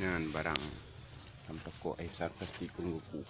Yan barang tanpa ko ay sarpasti kung gupu.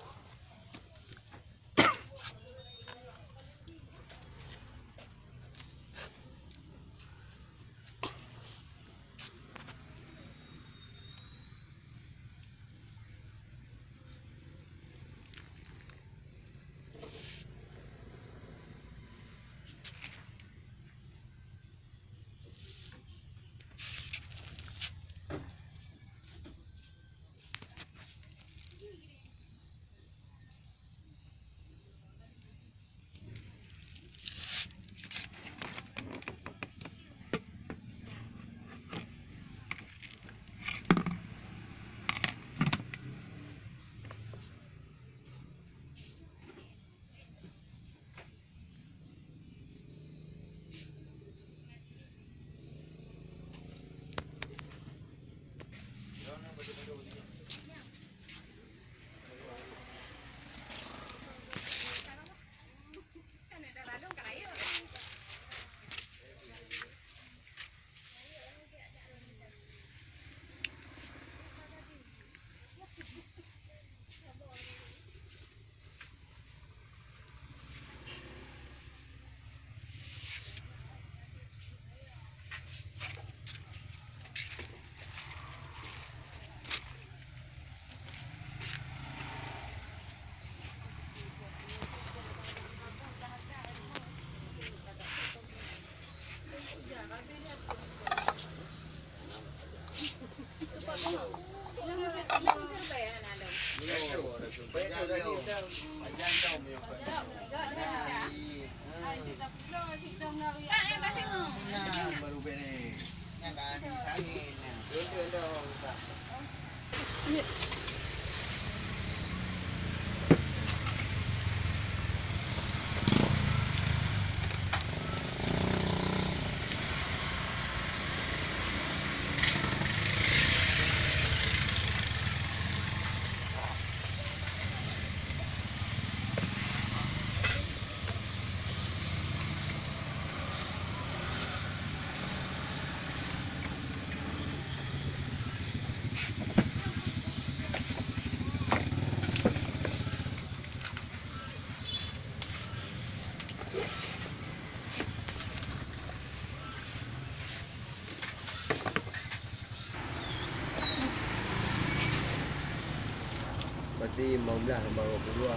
Berarti mau belah sama 22.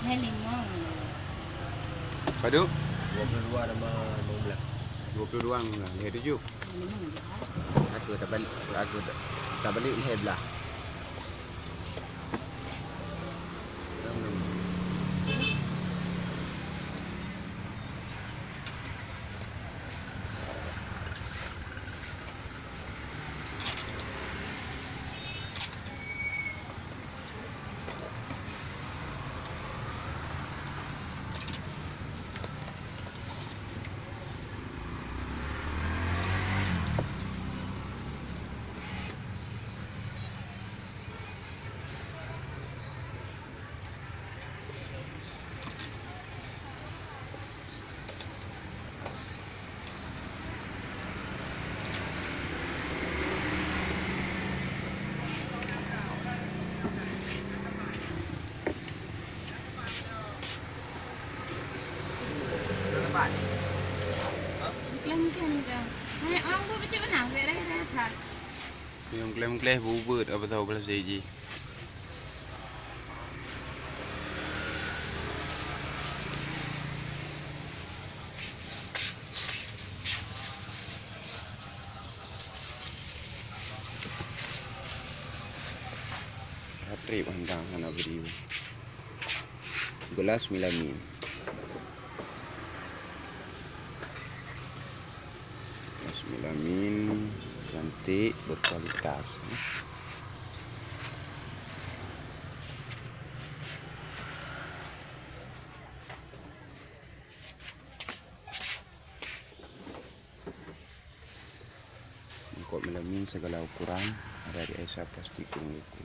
Hai limau. Padu 22 sama mau belah. 22 lah. Lihat tujuh. Limau jahat. Aku tak balik lihat belah. Klaim dah. Hai orang buat macam mana? Dah dah. Yung klaim-klaim bubut apa tahu belas DJ. Trip handang kana beribu. Gelas melamin. Gelas melamin cantik berkualitas. Mangkok melamin segala ukuran ada di Aisyah plastik buku.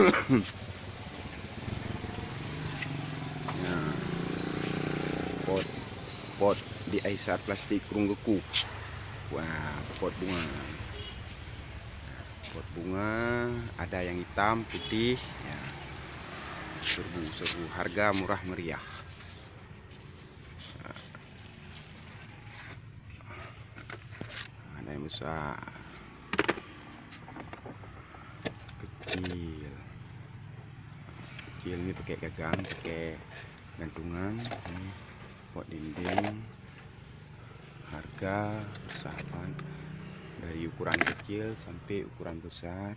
Nah, pot pot diaisar plastik kerunggeku. Wah, pot bunga. Pot bunga ada yang hitam, putih, ya. Serbu, harga murah meriah. Ada yang besar, kecil. Kecil ini pakai gagang, pakai gantungan. Ini pot dinding. Harga bersahabat dari ukuran kecil sampai ukuran besar.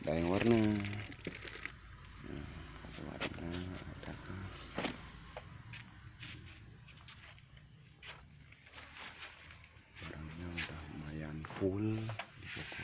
Ada yang warna. Ada warna, ada. Barangnya udah lumayan full di toko.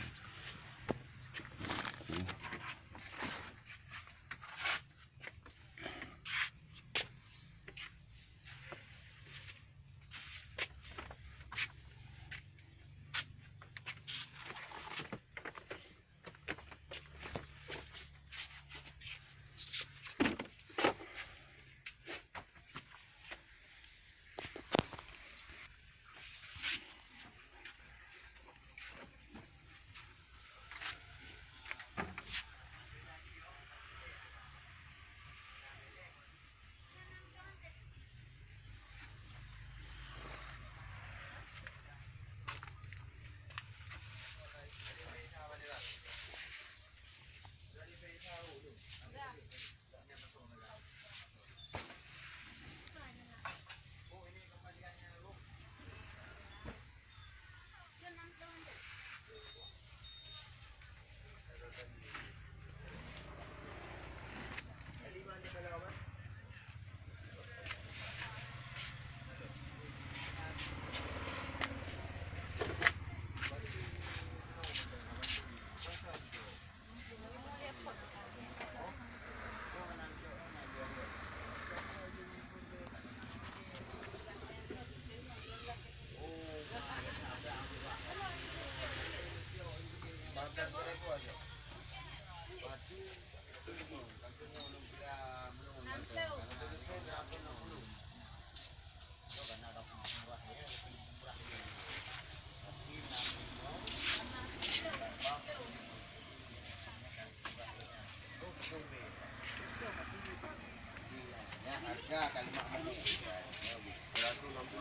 Harga kali 50.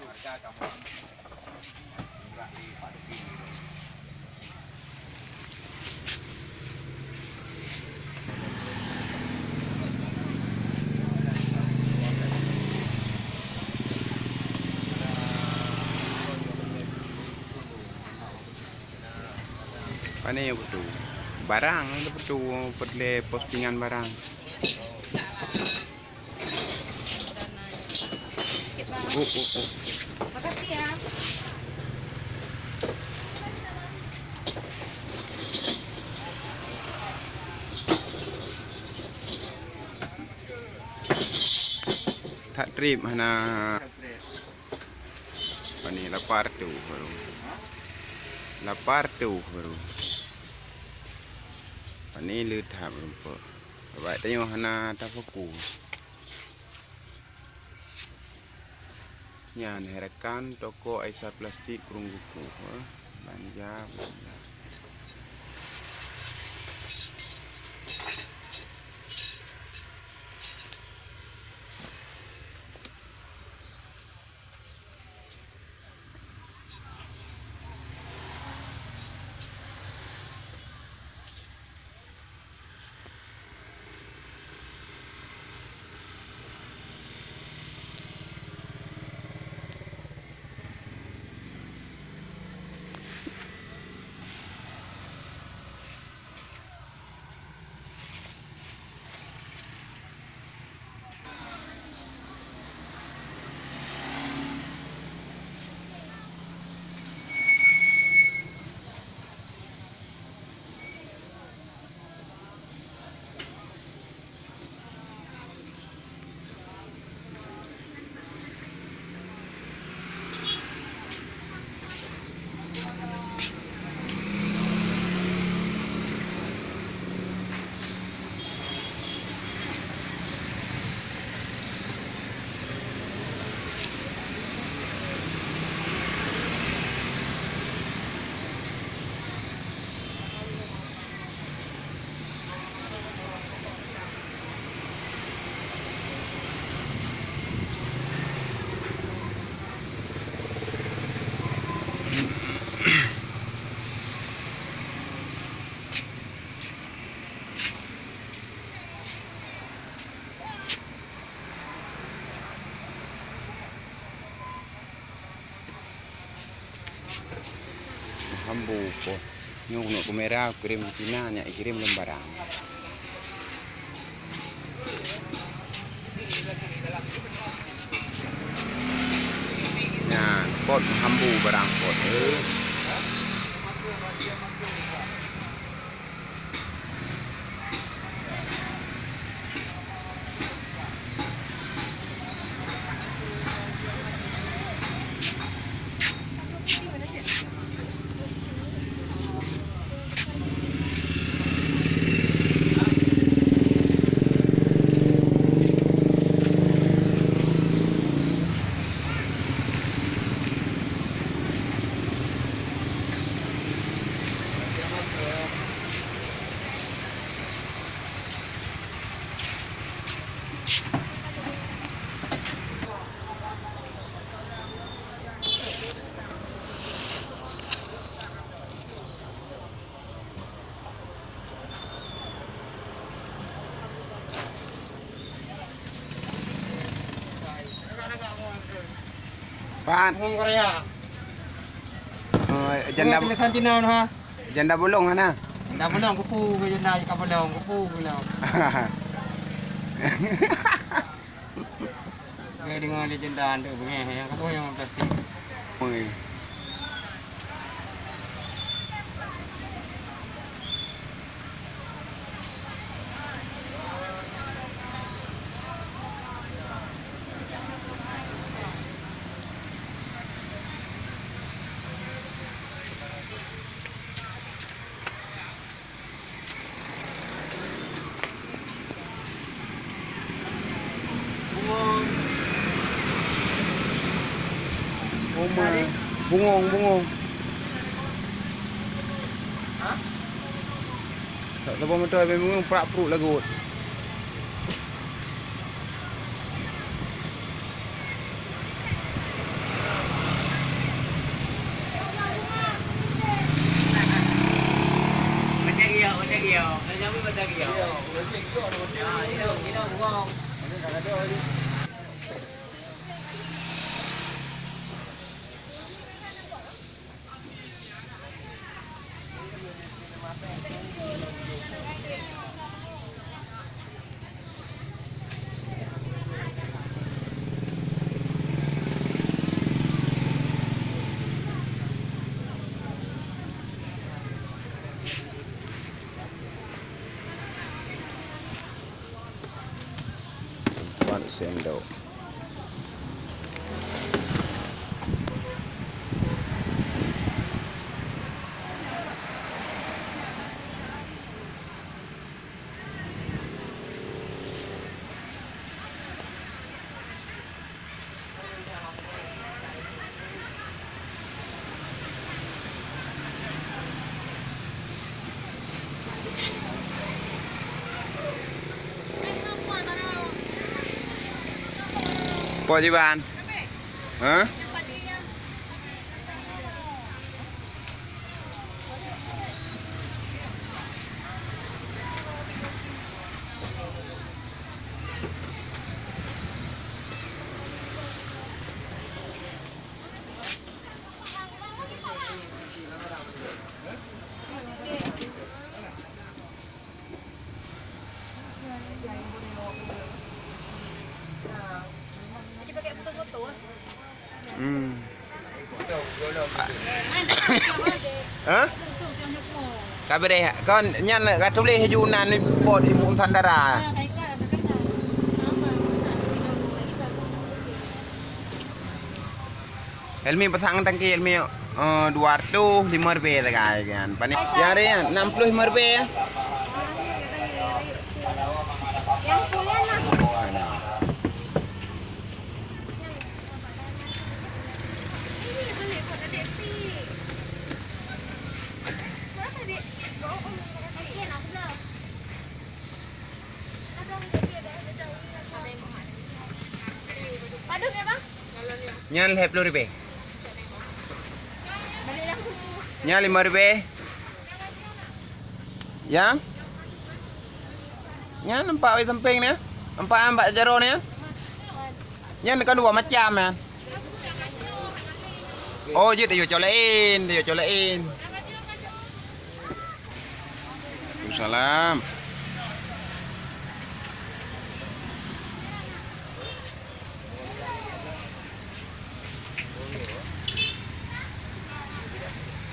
Harga kamu murah di Paduki. Apa ni betul? Barang itu betul perle postingan barang. Oh. Makasih ya. Tak trip mana. Apa ni lapar tu baru. Lapar tu baru. Apa ni letak rumput. Baik tanya mana tak fokus. Yan, herakan toko aisar plastik kerungguku. Belanja. hambu po. Yung nak kamera kirim Cina nya kirim lembaran. Nah, pot hambu barang pot. Pan. Ngomong Korea. Janda Tulisan Cina ha. janda bolong ana. Dah belum kupu ke jenda ka belum kupu belum. Kayak dengan legenda anda bengeh yang kamu yang plastik. Oi. Bungong. Hah? Tak tahu motor bungong perak perut lagut. Macam dia. Macam apa macam dia? Ya, ini bungong. Ini tak ada lagi. Tuan sendok. Kau je ban? Hah? Hah? Kabar deh, kan nyan kat tulis Yunan ni pot ibu Sandara. Helmi pasang tangki helmi 205 rupiah tak kan. Pani ya re 65 rupiah. Yang kuliah lah. Aduh ya bang. Nyan 10 rupiah. Nyan 5 rupiah. Yang? Nyan nampak wei samping ni. Nampak jaro ni. Nyan kan dua macam kan. Oh, dia colein. Waalaikumsalam.